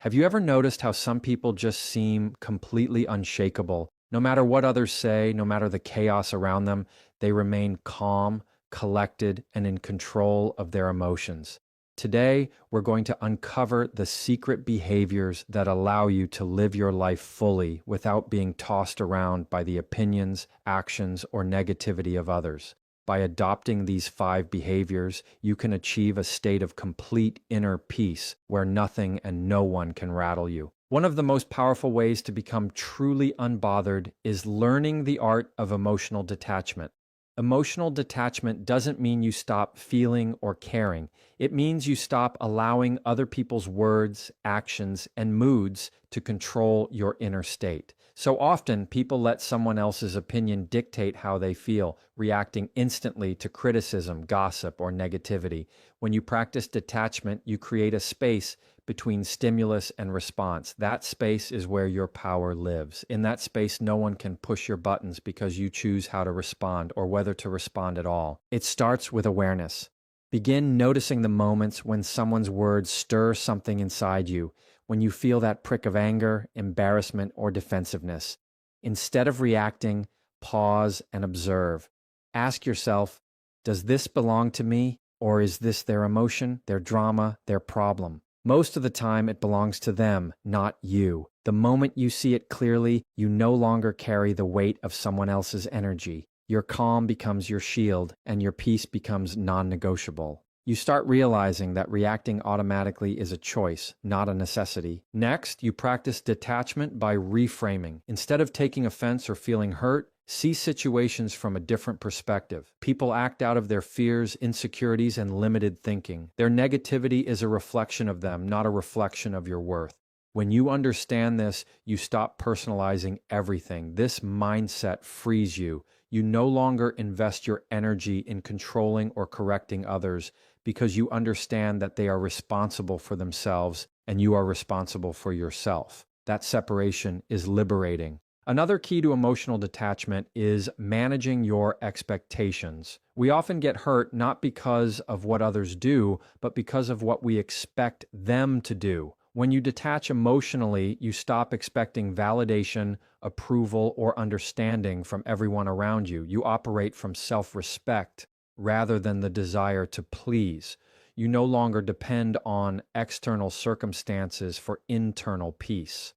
Have you ever noticed how some people just seem completely unshakable? No matter what others say, no matter the chaos around them, they remain calm, collected, and in control of their emotions. Today, we're going to uncover the secret behaviors that allow you to live your life fully without being tossed around by the opinions, actions, or negativity of others. By adopting these 5 behaviors, you can achieve a state of complete inner peace where nothing and no one can rattle you. One of the most powerful ways to become truly unbothered is learning the art of emotional detachment. Emotional detachment doesn't mean you stop feeling or caring. It means you stop allowing other people's words, actions, and moods to control your inner state. So often, people let someone else's opinion dictate how they feel, reacting instantly to criticism, gossip, or negativity. When you practice detachment, you create a space between stimulus and response. That space is where your power lives. In that space, no one can push your buttons because you choose how to respond or whether to respond at all. It starts with awareness. Begin noticing the moments when someone's words stir something inside you, when you feel that prick of anger, embarrassment, or defensiveness. Instead of reacting, pause and observe. Ask yourself, does this belong to me, or is this their emotion, their drama, their problem? Most of the time, it belongs to them, not you. The moment you see it clearly, you no longer carry the weight of someone else's energy. Your calm becomes your shield, and your peace becomes non-negotiable. You start realizing that reacting automatically is a choice, not a necessity. Next, you practice detachment by reframing. Instead of taking offense or feeling hurt, see situations from a different perspective. People act out of their fears, insecurities, and limited thinking. Their negativity is a reflection of them, not a reflection of your worth. When you understand this, you stop personalizing everything. This mindset frees you. You no longer invest your energy in controlling or correcting others because you understand that they are responsible for themselves and you are responsible for yourself. That separation is liberating. Another key to emotional detachment is managing your expectations. We often get hurt not because of what others do, but because of what we expect them to do. When you detach emotionally, you stop expecting validation, approval, or understanding from everyone around you. You operate from self-respect rather than the desire to please. You no longer depend on external circumstances for internal peace.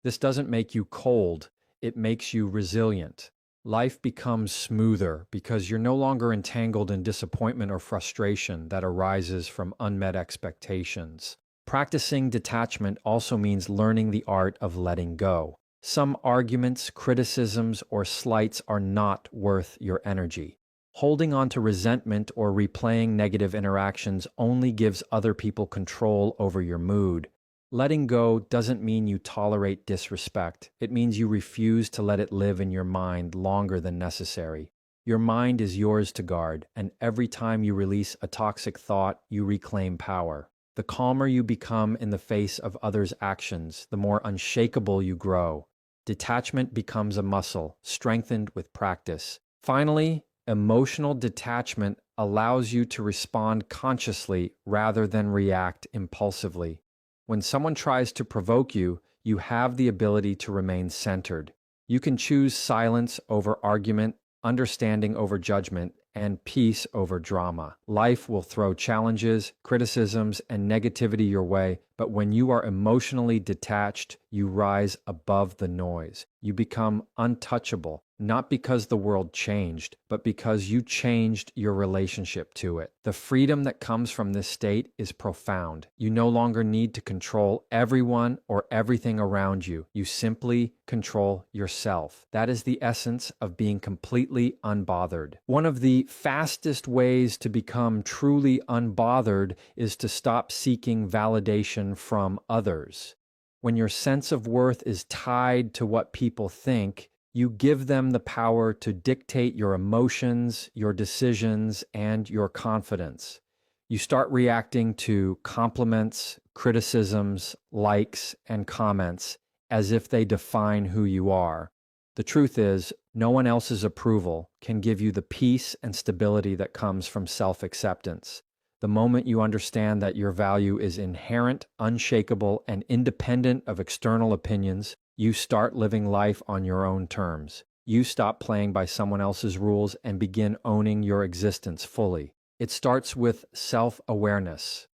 This doesn't make you cold. It makes you resilient. Life becomes smoother because you're no longer entangled in disappointment or frustration that arises from unmet expectations. Practicing detachment also means learning the art of letting go. Some arguments, criticisms, or slights are not worth your energy. Holding on to resentment or replaying negative interactions only gives other people control over your mood. Letting go doesn't mean you tolerate disrespect. It means you refuse to let it live in your mind longer than necessary. Your mind is yours to guard, and every time you release a toxic thought, you reclaim power. The calmer you become in the face of others' actions, the more unshakable you grow. Detachment becomes a muscle, strengthened with practice. Finally, emotional detachment allows you to respond consciously rather than react impulsively. When someone tries to provoke you, you have the ability to remain centered. You can choose silence over argument, understanding over judgment, and peace over drama. Life will throw challenges, criticisms, and negativity your way, but when you are emotionally detached, you rise above the noise. You become untouchable, not because the world changed, but because you changed your relationship to it. The freedom that comes from this state is profound. You no longer need to control everyone or everything around you. You simply control yourself. That is the essence of being completely unbothered. One of the fastest ways to become truly unbothered is to stop seeking validation from others. When your sense of worth is tied to what people think, you give them the power to dictate your emotions, your decisions, and your confidence. You start reacting to compliments, criticisms, likes, and comments as if they define who you are. The truth is, no one else's approval can give you the peace and stability that comes from self-acceptance. The moment you understand that your value is inherent, unshakable, and independent of external opinions, you start living life on your own terms. You stop playing by someone else's rules and begin owning your existence fully. It starts with self-awareness.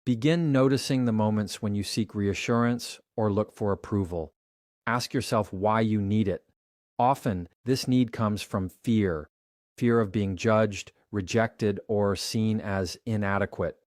Begin noticing the moments when you seek reassurance or look for approval. Ask yourself why you need it. Often, this need comes from fear of being judged, rejected, or seen as inadequate.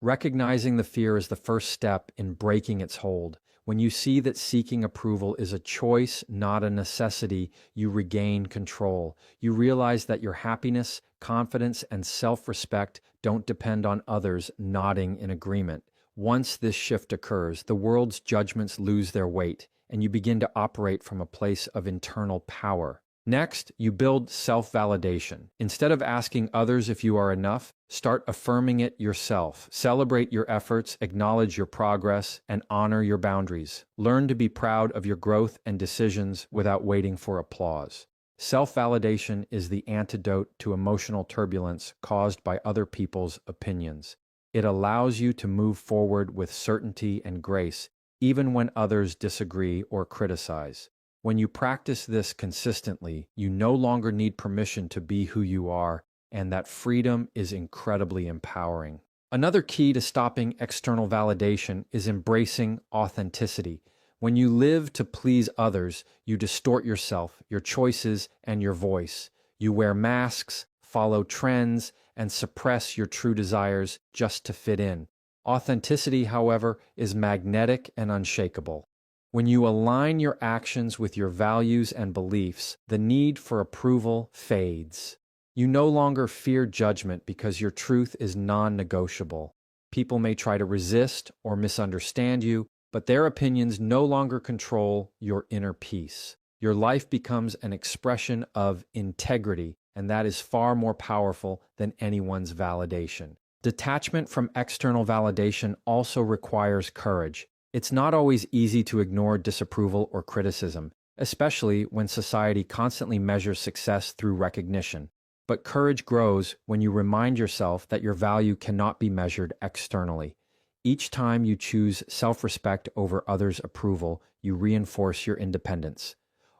Recognizing the fear is the first step in breaking its hold. When you see that seeking approval is a choice, not a necessity, you regain control. You realize that your happiness, confidence, and self-respect don't depend on others nodding in agreement. Once this shift occurs, the world's judgments lose their weight, and you begin to operate from a place of internal power. Next, you build self-validation. Instead of asking others if you are enough, start affirming it yourself. Celebrate your efforts, acknowledge your progress, and honor your boundaries. Learn to be proud of your growth and decisions without waiting for applause. Self-validation is the antidote to emotional turbulence caused by other people's opinions. It allows you to move forward with certainty and grace, even when others disagree or criticize. When you practice this consistently, you no longer need permission to be who you are, and that freedom is incredibly empowering. Another key to stopping external validation is embracing authenticity. When you live to please others, you distort yourself, your choices, and your voice. You wear masks, follow trends, and suppress your true desires just to fit in. Authenticity, however, is magnetic and unshakable. When you align your actions with your values and beliefs, the need for approval fades. You no longer fear judgment because your truth is non-negotiable. People may try to resist or misunderstand you, but their opinions no longer control your inner peace. Your life becomes an expression of integrity, and that is far more powerful than anyone's validation. Detachment from external validation also requires courage. It's not always easy to ignore disapproval or criticism, especially when society constantly measures success through recognition. But courage grows when you remind yourself that your value cannot be measured externally. Each time you choose self-respect over others' approval, you reinforce your independence.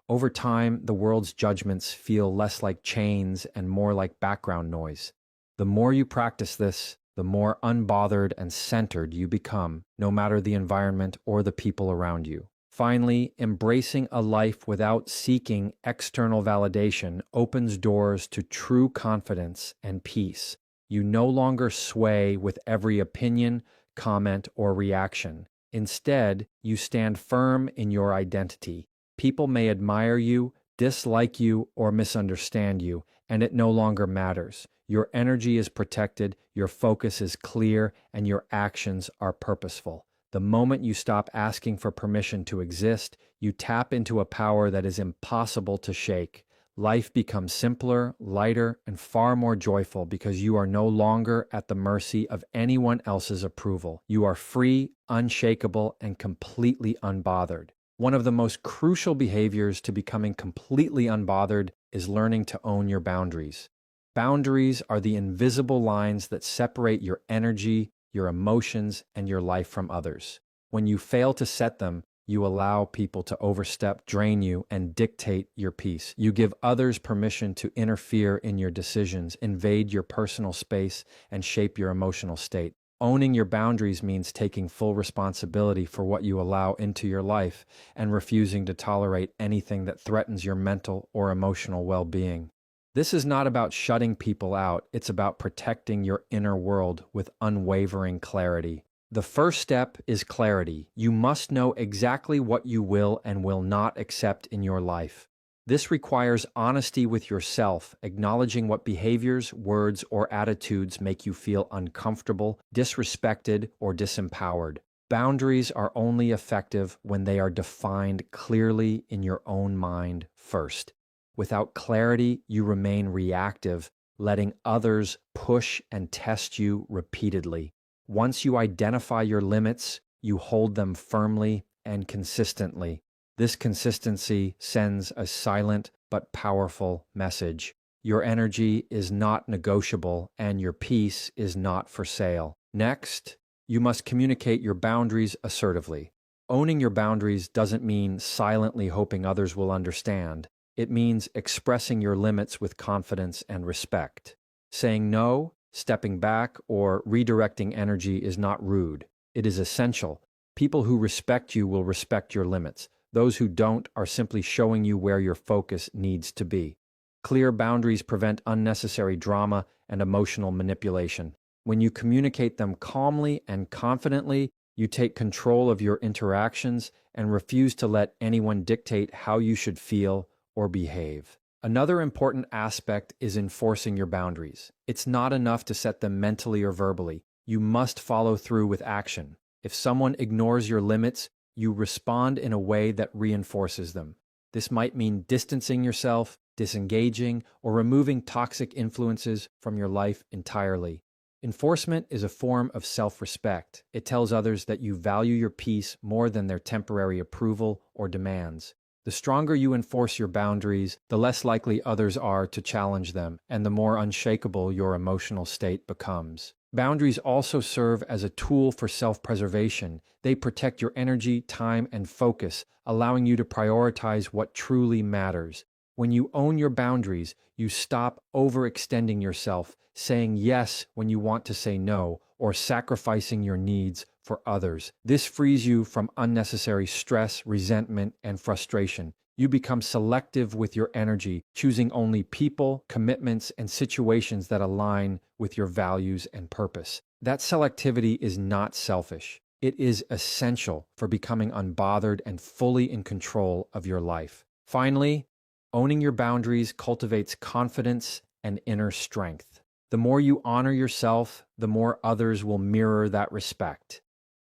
Over time, the world's judgments feel less like chains and more like background noise. The more you practice this, the more unbothered and centered you become, no matter the environment or the people around you. Finally, embracing a life without seeking external validation opens doors to true confidence and peace. You no longer sway with every opinion, comment, or reaction. Instead, you stand firm in your identity. People may admire you, dislike you, or misunderstand you, and it no longer matters. Your energy is protected, your focus is clear, and your actions are purposeful. The moment you stop asking for permission to exist, you tap into a power that is impossible to shake. Life becomes simpler, lighter, and far more joyful because you are no longer at the mercy of anyone else's approval. You are free, unshakable, and completely unbothered. One of the most crucial behaviors to becoming completely unbothered is learning to own your boundaries. Boundaries are the invisible lines that separate your energy, your emotions, and your life from others. When you fail to set them, you allow people to overstep, drain you, and dictate your peace. You give others permission to interfere in your decisions, invade your personal space, and shape your emotional state. Owning your boundaries means taking full responsibility for what you allow into your life and refusing to tolerate anything that threatens your mental or emotional well-being. This is not about shutting people out, it's about protecting your inner world with unwavering clarity. The first step is clarity. You must know exactly what you will and will not accept in your life. This requires honesty with yourself, acknowledging what behaviors, words, or attitudes make you feel uncomfortable, disrespected, or disempowered. Boundaries are only effective when they are defined clearly in your own mind first. Without clarity, you remain reactive, letting others push and test you repeatedly. Once you identify your limits, you hold them firmly and consistently. This consistency sends a silent but powerful message. Your energy is not negotiable, and your peace is not for sale. Next, you must communicate your boundaries assertively. Owning your boundaries doesn't mean silently hoping others will understand. It means expressing your limits with confidence and respect. Saying no, stepping back, or redirecting energy is not rude. It is essential. People who respect you will respect your limits. Those who don't are simply showing you where your focus needs to be. Clear boundaries prevent unnecessary drama and emotional manipulation. When you communicate them calmly and confidently, you take control of your interactions and refuse to let anyone dictate how you should feel or behave. Another important aspect is enforcing your boundaries. It's not enough to set them mentally or verbally. You must follow through with action. If someone ignores your limits, you respond in a way that reinforces them. This might mean distancing yourself, disengaging, or removing toxic influences from your life entirely. Enforcement is a form of self-respect. It tells others that you value your peace more than their temporary approval or demands. The stronger you enforce your boundaries, the less likely others are to challenge them, and the more unshakable your emotional state becomes. Boundaries also serve as a tool for self-preservation. They protect your energy, time, and focus, allowing you to prioritize what truly matters. When you own your boundaries, you stop overextending yourself, saying yes when you want to say no, or sacrificing your needs for others. This frees you from unnecessary stress, resentment, and frustration. You become selective with your energy, choosing only people, commitments, and situations that align with your values and purpose. That selectivity is not selfish. It is essential for becoming unbothered and fully in control of your life. Finally, owning your boundaries cultivates confidence and inner strength. The more you honor yourself, the more others will mirror that respect.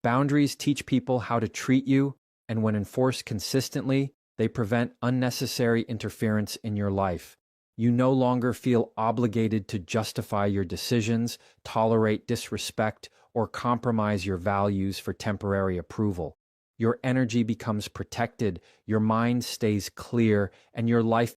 Boundaries teach people how to treat you, and when enforced consistently, they prevent unnecessary interference in your life. You no longer feel obligated to justify your decisions, tolerate disrespect, or compromise your values for temporary approval. Your energy becomes protected, your mind stays clear, and your life